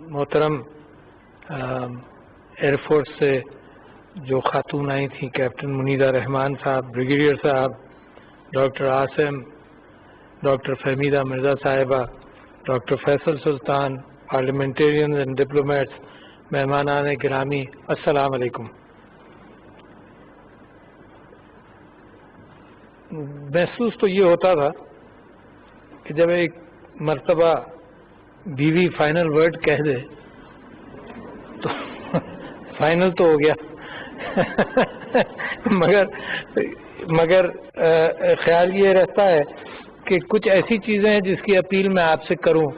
محترم air force سے جو خاتون آئی تھیں، کیپٹن منیرہ رحمان صاحب، بریگیڈیئر صاحب، ڈاکٹر عاصم، ڈاکٹر فہمیدہ مرزا صاحبہ، doctor Faisal Sultan, parliamentarians and diplomats, مہمانان گرامی، السلام علیکم۔ محسوس تو یہ ہوتا تھا کہ جب ایک مرتبہ بیوی فائنل ورڈ کہہ دے تو فائنل تو ہو گیا مگر خیال یہ رہتا ہے کہ کچھ ایسی چیزیں ہیں جس کی اپیل میں آپ سے کروں،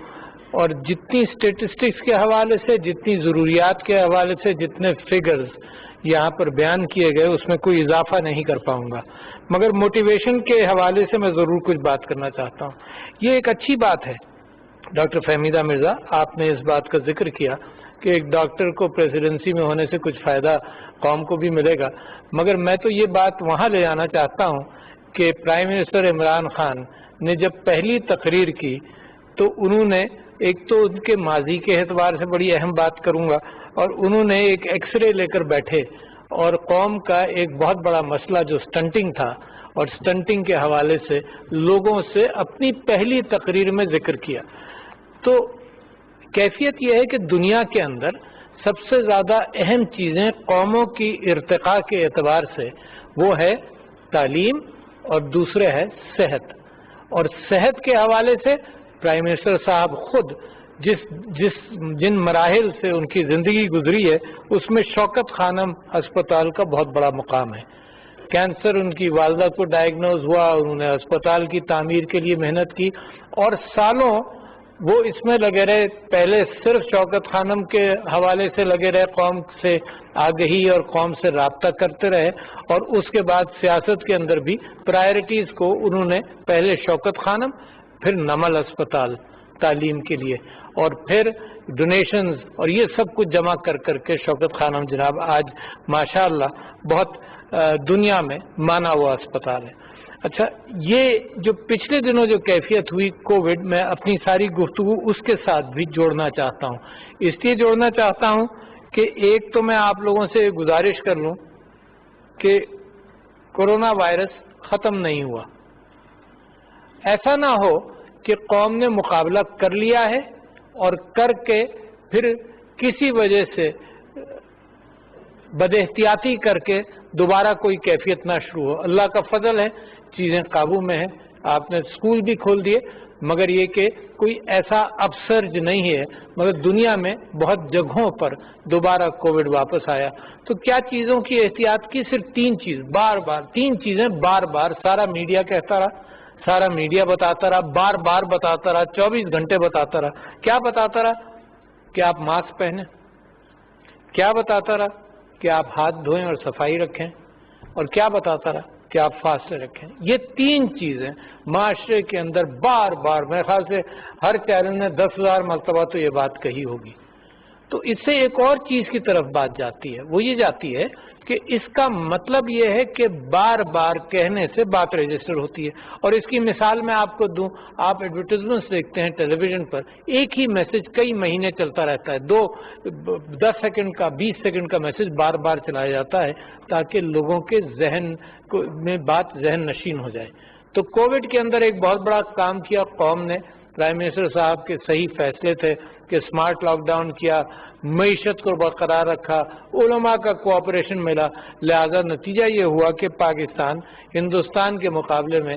اور جتنی اسٹیٹسٹکس کے حوالے سے، جتنی ضروریات کے حوالے سے، جتنے فگرز یہاں پر بیان کیے گئے اس میں کوئی اضافہ نہیں کر پاؤں گا، مگر موٹیویشن کے حوالے سے میں ضرور کچھ بات کرنا چاہتا ہوں۔ یہ ایک اچھی بات ہے ڈاکٹر فہمیدہ مرزا، آپ نے اس بات کا ذکر کیا کہ ایک ڈاکٹر کو پریزیڈنسی میں ہونے سے کچھ فائدہ قوم کو بھی ملے گا، مگر میں تو یہ بات وہاں لے جانا چاہتا ہوں کہ پرائم منسٹر عمران خان نے جب پہلی تقریر کی تو انہوں نے ایک تو ان کے ماضی کے اعتبار سے بڑی اہم بات کروں گا، اور انہوں نے ایک ایکس رے لے کر بیٹھے اور قوم کا ایک بہت بڑا مسئلہ جو سٹنٹنگ تھا اور سٹنٹنگ کے حوالے سے لوگوں سے اپنی پہلی تقریر میں ذکر کیا۔ تو کیفیت یہ ہے کہ دنیا کے اندر سب سے زیادہ اہم چیزیں قوموں کی ارتقاء کے اعتبار سے وہ ہے تعلیم اور دوسرے ہے صحت، اور صحت کے حوالے سے پرائم منسٹر صاحب خود جن مراحل سے ان کی زندگی گزری ہے اس میں شوکت خانم ہسپتال کا بہت بڑا مقام ہے۔ کینسر ان کی والدہ کو ڈائیگنوز ہوا، انہوں نے ہسپتال کی تعمیر کے لیے محنت کی اور سالوں وہ اس میں لگے رہے۔ پہلے صرف شوکت خانم کے حوالے سے لگے رہے، قوم سے آگہی اور قوم سے رابطہ کرتے رہے، اور اس کے بعد سیاست کے اندر بھی پرائرٹیز کو انہوں نے پہلے شوکت خانم، پھر نمل اسپتال تعلیم کے لیے، اور پھر ڈونیشنز اور یہ سب کچھ جمع کر کے شوکت خانم جناب آج ماشاءاللہ بہت دنیا میں مانا ہوا اسپتال ہے۔ اچھا، یہ جو پچھلے دنوں جو کیفیت ہوئی کووڈ میں، اپنی ساری گفتگو اس کے ساتھ بھی جوڑنا چاہتا ہوں۔ اس لیے جوڑنا چاہتا ہوں کہ ایک تو میں آپ لوگوں سے گزارش کر لوں کہ کورونا وائرس ختم نہیں ہوا، ایسا نہ ہو کہ قوم نے مقابلہ کر لیا ہے اور کر کے پھر کسی وجہ سے بد احتیاطی کر کے دوبارہ کوئی کیفیت نہ شروع ہو۔ اللہ کا فضل ہے، چیزیں قابو میں ہیں، آپ نے اسکول بھی کھول دیے، مگر یہ کہ کوئی ایسا اپسرج نہیں ہے، مگر دنیا میں بہت جگہوں پر دوبارہ کووڈ واپس آیا۔ تو کیا چیزوں کی احتیاط کی؟ صرف تین چیزیں بار بار سارا میڈیا کہتا رہا، سارا میڈیا بتاتا رہا، بار بار بتاتا رہا، 24 گھنٹے بتاتا رہا۔ کیا بتاتا رہا؟ کہ آپ ماسک پہنیں۔ کیا بتاتا رہا؟ کہ آپ ہاتھ دھوئیں اور صفائی رکھیں۔ اور کیا بتاتا رہا؟ کہ آپ فاصلے رکھیں۔ یہ تین چیزیں معاشرے کے اندر بار بار، میرے خیال سے ہر چینل نے 10,000 مرتبہ تو یہ بات کہی ہوگی۔ تو اس سے ایک اور چیز کی طرف بات جاتی ہے، وہ یہ جاتی ہے کہ اس کا مطلب یہ ہے کہ بار بار کہنے سے بات رجسٹر ہوتی ہے۔ اور اس کی مثال میں آپ کو دوں، آپ ایڈورٹائزمنٹس دیکھتے ہیں ٹیلی ویژن پر، ایک ہی میسج کئی مہینے چلتا رہتا ہے، 10 سیکنڈ کا 20 سیکنڈ کا میسج بار بار چلایا جاتا ہے تاکہ لوگوں کے ذہن میں بات ذہن نشین ہو جائے۔ تو کووڈ کے اندر ایک بہت بڑا کام کیا قوم نے، پرائم منسٹر صاحب کے صحیح فیصلے تھے کہ سمارٹ لاک ڈاؤن کیا، معیشت کو برقرار رکھا، علماء کا کوآپریشن ملا، لہذا نتیجہ یہ ہوا کہ پاکستان ہندوستان کے مقابلے میں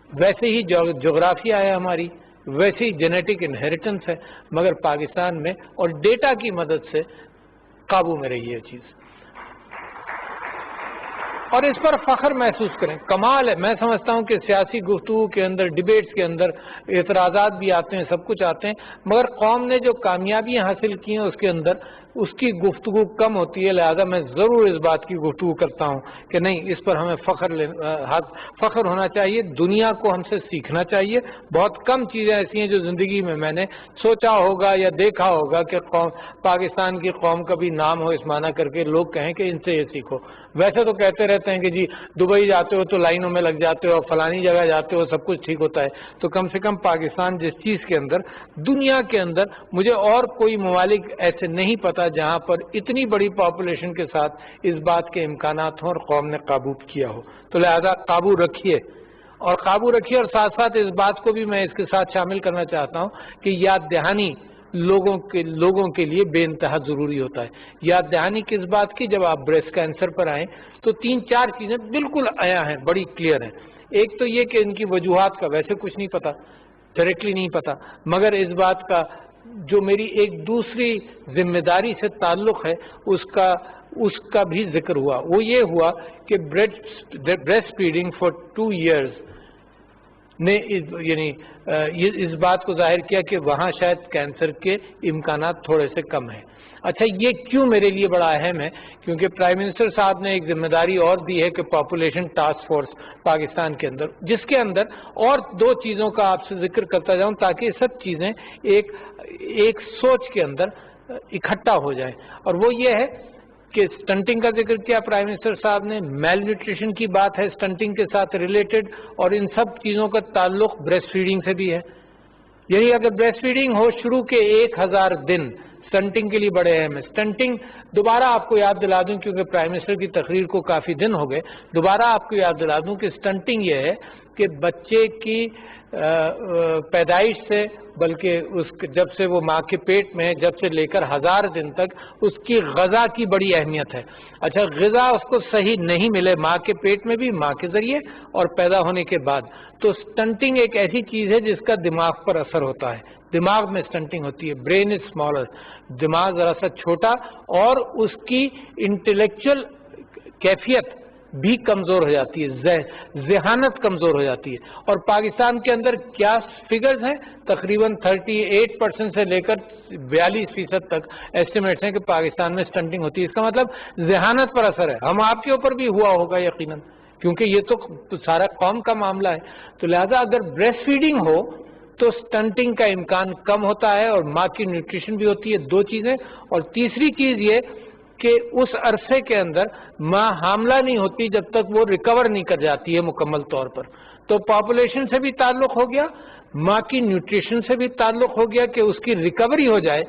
ویسے ہی جغرافیہ ہے ہماری، ویسے ہی جینیٹک انہیریٹنس ہے، مگر پاکستان میں اور ڈیٹا کی مدد سے قابو میں رہی ہے چیز، اور اس پر فخر محسوس کریں۔ کمال ہے، میں سمجھتا ہوں کہ سیاسی گفتگو کے اندر، ڈیبیٹس کے اندر اعتراضات بھی آتے ہیں، سب کچھ آتے ہیں، مگر قوم نے جو کامیابیاں حاصل کی ہیں اس کے اندر اس کی گفتگو کم ہوتی ہے، لہذا میں ضرور اس بات کی گفتگو کرتا ہوں کہ نہیں، اس پر ہمیں فخر ہونا چاہیے، دنیا کو ہم سے سیکھنا چاہیے۔ بہت کم چیزیں ایسی ہیں جو زندگی میں نے سوچا ہوگا یا دیکھا ہوگا کہ پاکستان کی قوم کا بھی نام ہو اس معنی کر کے لوگ کہیں کہ ان سے یہ سیکھو۔ ویسے تو کہتے رہتے ہیں کہ جی دبئی جاتے ہو تو لائنوں میں لگ جاتے ہو، فلانی جگہ جاتے ہو سب کچھ ٹھیک ہوتا ہے، تو کم سے کم پاکستان جس چیز کے اندر، دنیا کے اندر مجھے اور کوئی ممالک ایسے نہیں پتا جہاں پر اتنی بڑی پاپولیشن کے ساتھ اس بات کے امکانات ہوں اور قوم نے قابو کیا ہو۔ تو لہذا قابو رکھیے، اور قابو رکھیے، اور ساتھ ساتھ اس بات کو بھی میں اس کے ساتھ شامل کرنا چاہتا ہوں کہ یاد دہانی لوگوں کے لیے بے انتہا ضروری ہوتا ہے۔ یاد دہانی کس بات کی؟ جب آپ بریسٹ کینسر پر آئیں تو 3-4 چیزیں بالکل عیاں ہیں، بڑی کلیئر ہیں۔ ایک تو یہ کہ ان کی وجوہات کا ویسے کچھ نہیں پتا، ڈائریکٹلی نہیں پتا، مگر اس بات کا جو میری ایک دوسری ذمہ داری سے تعلق ہے اس کا بھی ذکر ہوا۔ وہ یہ ہوا کہ بریسٹ فیڈنگ فار 2 years نے یعنی اس بات کو ظاہر کیا کہ وہاں شاید کینسر کے امکانات تھوڑے سے کم ہیں۔ اچھا، یہ کیوں میرے لیے بڑا اہم ہے؟ کیونکہ پرائم منسٹر صاحب نے ایک ذمہ داری اور دی ہے کہ پاپولیشن ٹاسک فورس پاکستان کے اندر، جس کے اندر اور 2 چیزوں کا آپ سے ذکر کرتا جاؤں تاکہ یہ سب چیزیں ایک سوچ کے اندر اکٹھا ہو جائیں، اور وہ یہ ہے کہ سٹنٹنگ کا ذکر کیا پرائم منسٹر صاحب نے، میل نیوٹریشن کی بات ہے سٹنٹنگ کے ساتھ ریلیٹڈ، اور ان سب چیزوں کا تعلق بریسٹ فیڈنگ سے بھی ہے۔ یعنی اگر بریسٹ فیڈنگ ہو شروع کے 1000 دن سٹنٹنگ کے لیے بڑے اہم ہے۔ سٹنٹنگ دوبارہ آپ کو یاد دلا دوں، کیونکہ پرائم منسٹر کی تقریر کو کافی دن ہو گئے، دوبارہ آپ کو یاد دلا دوں کہ سٹنٹنگ یہ ہے کہ بچے کی پیدائش سے، بلکہ جب سے وہ ماں کے پیٹ میں ہے، جب سے لے کر 1000 دن تک اس کی غذا کی بڑی اہمیت ہے۔ اچھا، غذا اس کو صحیح نہیں ملے ماں کے پیٹ میں بھی، ماں کے ذریعے اور پیدا ہونے کے بعد، تو سٹنٹنگ ایک ایسی چیز ہے جس کا دماغ پر اثر ہوتا ہے۔ دماغ میں سٹنٹنگ ہوتی ہے، برین از اسمالر، دماغ ذرا سا چھوٹا، اور اس کی انٹلیکچل کیفیت بھی کمزور ہو جاتی ہے، ذہانت کمزور ہو جاتی ہے۔ اور پاکستان کے اندر کیا فگرز ہیں؟ تقریباً 38% سے لے کر 42% تک ایسٹیمیٹس ہیں کہ پاکستان میں سٹنٹنگ ہوتی ہے۔ اس کا مطلب ذہانت پر اثر ہے۔ ہم آپ کے اوپر بھی ہوا ہوگا یقیناً، کیونکہ یہ تو سارا قوم کا معاملہ ہے۔ تو لہذا اگر بریسٹ فیڈنگ ہو تو سٹنٹنگ کا امکان کم ہوتا ہے، اور ماں کی نیوٹریشن بھی ہوتی ہے۔ 2 چیزیں، اور تیسری چیز یہ کہ اس عرصے کے اندر ماں حاملہ نہیں ہوتی جب تک وہ ریکور نہیں کر جاتی ہے مکمل طور پر۔ تو پاپولیشن سے بھی تعلق ہو گیا، ماں کی نیوٹریشن سے بھی تعلق ہو گیا کہ اس کی ریکوری ہو جائے،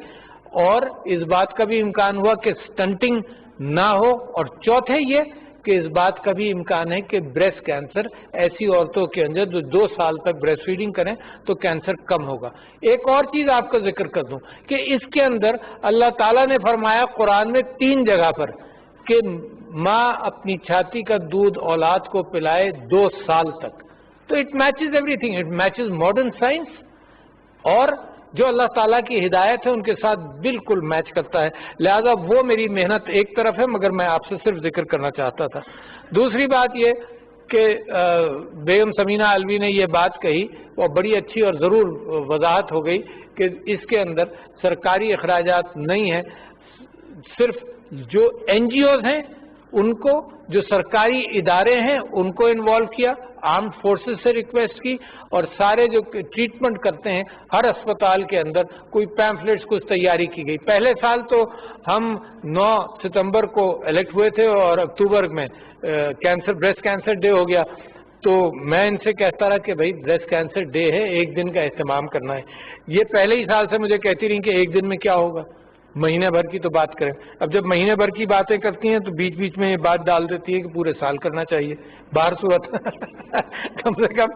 اور اس بات کا بھی امکان ہوا کہ سٹنٹنگ نہ ہو، اور چوتھے یہ کہ اس بات کا بھی امکان ہے کہ بریسٹ کینسر ایسی عورتوں کے اندر جو 2 سال تک بریسٹ فیڈنگ کریں تو کینسر کم ہوگا۔ ایک اور چیز آپ کا ذکر کر دوں کہ اس کے اندر اللہ تعالیٰ نے فرمایا قرآن میں 3 جگہ پر کہ ماں اپنی چھاتی کا دودھ اولاد کو پلائے 2 سال تک۔ تو it matches every thing, it matches modern science, اور جو اللہ تعالیٰ کی ہدایت ہے ان کے ساتھ بالکل میچ کرتا ہے۔ لہذا وہ میری محنت ایک طرف ہے، مگر میں آپ سے صرف ذکر کرنا چاہتا تھا۔ دوسری بات یہ کہ بیگم سمینہ علوی نے یہ بات کہی، وہ بڑی اچھی اور ضرور وضاحت ہو گئی کہ اس کے اندر سرکاری اخراجات نہیں ہیں، صرف جو NGOs ہیں ان کو، جو سرکاری ادارے ہیں ان کو انوالو کیا، آرمڈ فورسز سے ریکویسٹ کی، اور سارے جو ٹریٹمنٹ کرتے ہیں ہر اسپتال کے اندر کوئی پیمفلیٹس کچھ تیاری کی گئی۔ پہلے سال تو ہم 9 ستمبر کو الیکٹ ہوئے تھے اور اکتوبر میں بریسٹ کینسر ڈے ہو گیا، تو میں ان سے کہتا رہا کہ بھائی بریسٹ کینسر ڈے ہے، 1 دن کا اہتمام کرنا ہے۔ یہ پہلے ہی سال سے مجھے کہتی رہی کہ 1 دن میں کیا ہوگا، مہینے بھر کی تو بات کریں۔ اب جب مہینے بھر کی باتیں کرتی ہیں تو بیچ بیچ میں یہ بات ڈال دیتی ہے کہ پورے سال کرنا چاہیے۔ باہر صورت کم سے کم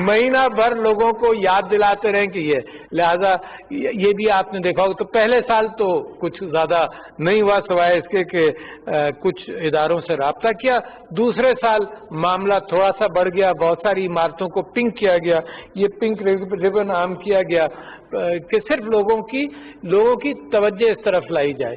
مہینہ بھر لوگوں کو یاد دلاتے رہیں کہ یہ، لہذا یہ بھی آپ نے دیکھا ہوگا۔ تو پہلے سال تو کچھ زیادہ نہیں ہوا سوائے اس کے کہ کچھ اداروں سے رابطہ کیا، دوسرے سال معاملہ تھوڑا سا بڑھ گیا، بہت ساری عمارتوں کو پنک کیا گیا، یہ پنک ریبن عام کیا گیا کہ صرف لوگوں کی توجہ اس طرف لائی جائے۔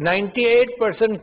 98%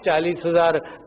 40,000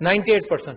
98%।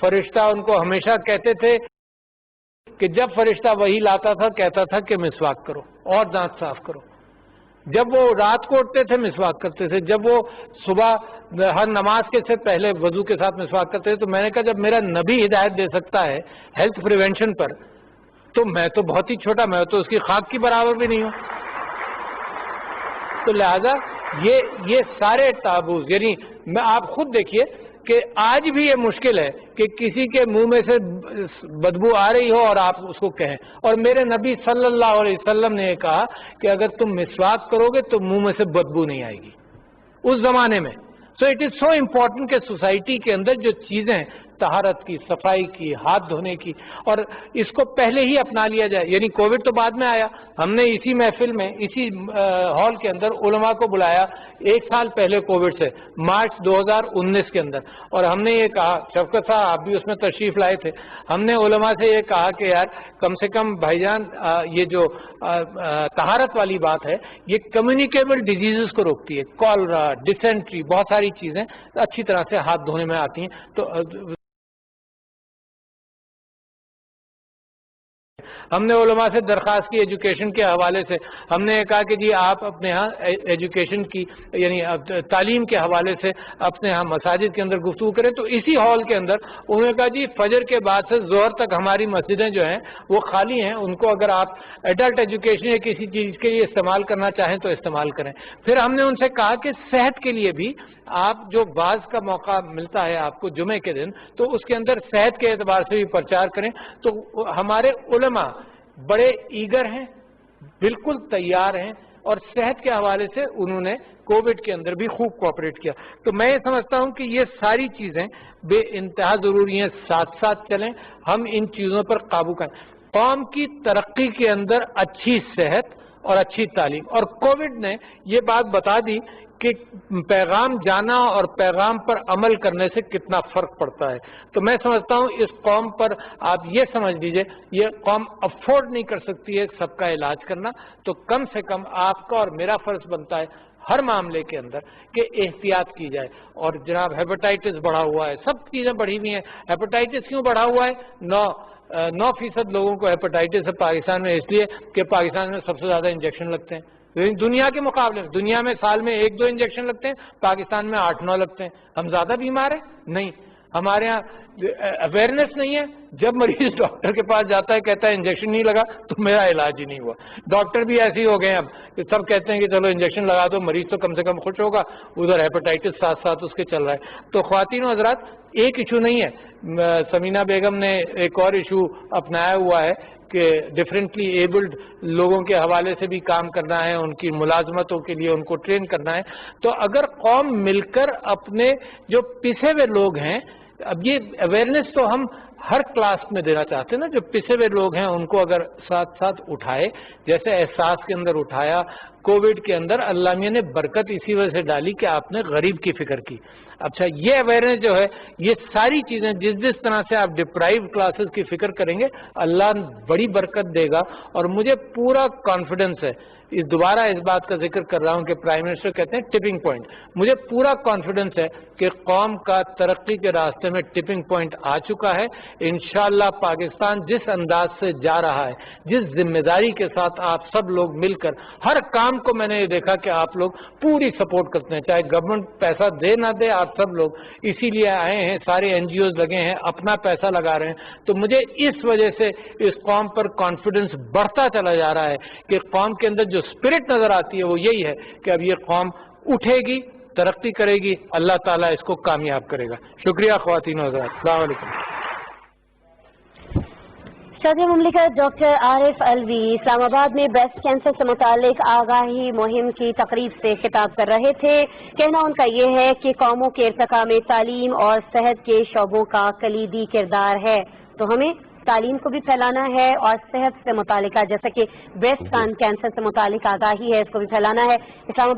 فرشتہ ان کو ہمیشہ کہتے تھے کہ جب فرشتہ وہی لاتا تھا کہتا تھا کہ مسواک کرو اور دانت صاف کرو. جب وہ رات کو اٹھتے تھے مسواک کرتے تھے, جب وہ صبح ہر نماز کے سے پہلے وضو کے ساتھ مسواک کرتے تھے. تو میں نے کہا جب میرا نبی ہدایت دے سکتا ہے ہیلتھ پریونشن پر, تو میں تو بہت ہی چھوٹا, میں تو اس کی خاک کی برابر بھی نہیں ہوں. تو لہذا یہ سارے تابوز, یعنی میں آپ خود دیکھیے کہ آج بھی یہ مشکل ہے کہ کسی کے منہ میں سے بدبو آ رہی ہو اور آپ اس کو کہیں. اور میرے نبی صلی اللہ علیہ وسلم نے یہ کہا کہ اگر تم مسواک کرو گے تو منہ میں سے بدبو نہیں آئے گی اس زمانے میں. So it is so important کہ سوسائٹی کے اندر جو چیزیں طہارت کی, صفائی کی, ہاتھ دھونے کی, اور اس کو پہلے ہی اپنا لیا جائے. یعنی کووڈ تو بعد میں آیا, ہم نے اسی محفل میں اسی ہال کے اندر علماء کو بلایا 1 سال پہلے کووڈ سے, مارچ 2019 کے اندر, اور ہم نے یہ کہا, شفقت صاحب آپ بھی اس میں تشریف لائے تھے, ہم نے علماء سے یہ کہا کہ یار کم سے کم بھائی جان یہ جو طہارت والی بات ہے یہ کمیونیکیبل ڈیزیزز کو روکتی ہے, کالرا, ڈسینٹری, بہت ساری چیزیں اچھی طرح سے ہاتھ دھونے میں آتی ہیں. تو ہم نے علماء سے درخواست کی ایجوکیشن کے حوالے سے, ہم نے کہا کہ جی آپ اپنے ہاں ایجوکیشن کی یعنی تعلیم کے حوالے سے اپنے ہاں مساجد کے اندر گفتگو کریں. تو اسی ہال کے اندر انہوں نے کہا جی فجر کے بعد سے ظہر تک ہماری مسجدیں جو ہیں وہ خالی ہیں, ان کو اگر آپ ایڈلٹ ایجوکیشن یا کسی چیز کے لیے استعمال کرنا چاہیں تو استعمال کریں. پھر ہم نے ان سے کہا کہ صحت کے لیے بھی آپ جو بعض کا موقع ملتا ہے آپ کو جمعے کے دن, تو اس کے اندر صحت کے اعتبار سے بھی پرچار کریں. تو ہمارے علماء بڑے ایگر ہیں, بالکل تیار ہیں, اور صحت کے حوالے سے انہوں نے کووڈ کے اندر بھی خوب کوآپریٹ کیا. تو میں یہ سمجھتا ہوں کہ یہ ساری چیزیں بے انتہا ضروری ہیں, ساتھ ساتھ چلیں, ہم ان چیزوں پر قابو کریں. قوم کی ترقی کے اندر اچھی صحت اور اچھی تعلیم, اور کووڈ نے یہ بات بتا دی کہ پیغام جانا اور پیغام پر عمل کرنے سے کتنا فرق پڑتا ہے. تو میں سمجھتا ہوں اس قوم پر آپ یہ سمجھ لیجئے, یہ قوم افورڈ نہیں کر سکتی ہے سب کا علاج کرنا, تو کم سے کم آپ کا اور میرا فرض بنتا ہے ہر معاملے کے اندر کہ احتیاط کی جائے. اور جناب ہیپاٹائٹس بڑھا ہوا ہے, سب چیزیں بڑھی ہوئی ہیں. ہیپاٹائٹس کیوں بڑھا ہوا ہے؟ 9% لوگوں کو ہیپاٹائٹس ہے پاکستان میں, اس لیے کہ پاکستان میں سب سے زیادہ انجیکشن لگتے ہیں دنیا کے مقابلے میں. دنیا میں سال میں 1-2 انجیکشن لگتے ہیں, پاکستان میں 8-9 لگتے ہیں. ہم زیادہ بیمار ہیں؟ نہیں. ہمارے ہاں اویئرنیس نہیں ہے. جب مریض ڈاکٹر کے پاس جاتا ہے کہتا ہے انجیکشن نہیں لگا تو میرا علاج ہی نہیں ہوا. ڈاکٹر بھی ایسے ہی ہو گئے اب کہ سب کہتے ہیں کہ چلو انجیکشن لگا دو, مریض تو کم سے کم خوش ہوگا, ادھر ہیپاٹائٹس ساتھ ساتھ اس کے چل رہا ہے. تو خواتین و حضرات, ایک ایشو نہیں ہے. سمینہ بیگم نے ایک اور ایشو اپنایا ہوا ہے کہ ڈفرینٹلی ایبلڈ لوگوں کے حوالے سے بھی کام کرنا ہے, ان کی ملازمتوں کے لیے ان کو ٹرین کرنا ہے. تو اگر قوم مل کر اپنے جو پسے ہوئے لوگ ہیں, اب یہ اویئرنیس تو ہم ہر کلاس میں دینا چاہتے ہیں نا, جو پسے ہوئے لوگ ہیں ان کو اگر ساتھ ساتھ اٹھائے, جیسے احساس کے اندر اٹھایا کووڈ کے اندر, اللہ میاں نے برکت اسی وجہ سے ڈالی کہ آپ نے غریب کی فکر کی. اچھا, یہ اویئرنیس جو ہے, یہ ساری چیزیں جس طرح سے آپ ڈپرائیو کلاسز کی فکر کریں گے اللہ بڑی برکت دے گا. اور مجھے پورا کانفیڈنس ہے, دوبارہ اس بات کا ذکر کر رہا ہوں کہ پرائم منسٹر کہتے ہیں ٹپنگ پوائنٹ, مجھے پورا کانفیڈنس ہے کہ قوم کا ترقی کے راستے میں ٹپنگ پوائنٹ آ چکا ہے. انشاءاللہ پاکستان جس انداز سے جا رہا ہے, جس ذمہ داری کے ساتھ آپ سب لوگ مل کر ہر کام کو, میں نے یہ دیکھا کہ آپ لوگ پوری سپورٹ کرتے ہیں, چاہے گورنمنٹ پیسہ دے نہ دے, آپ سب لوگ اسی لیے آئے ہیں, سارے NGOs لگے ہیں, اپنا پیسہ لگا رہے ہیں. تو مجھے اس وجہ سے اس قوم پر کانفیڈنس بڑھتا چلا جا رہا ہے کہ قوم کے اندر جو اسپرٹ نظر آتی ہے وہ یہی ہے کہ اب یہ قوم اٹھے گی, ترقی کرے گی, اللہ تعالیٰ اس کو کامیاب کرے گا. شکریہ خواتین و حضرات, السلام علیکم. صدر مملکت ڈاکٹر عارف علوی اسلام آباد میں بریسٹ کینسر سے متعلق آگاہی مہم کی تقریب سے خطاب کر رہے تھے. کہنا ان کا یہ ہے کہ قوموں کے ارتقاء میں تعلیم اور صحت کے شعبوں کا کلیدی کردار ہے, تو ہمیں تعلیم کو بھی پھیلانا ہے اور صحت سے متعلقہ جیسا کہ بریسٹ کینسر سے متعلق آگاہی ہے اس کو بھی پھیلانا ہے. اسلام آباد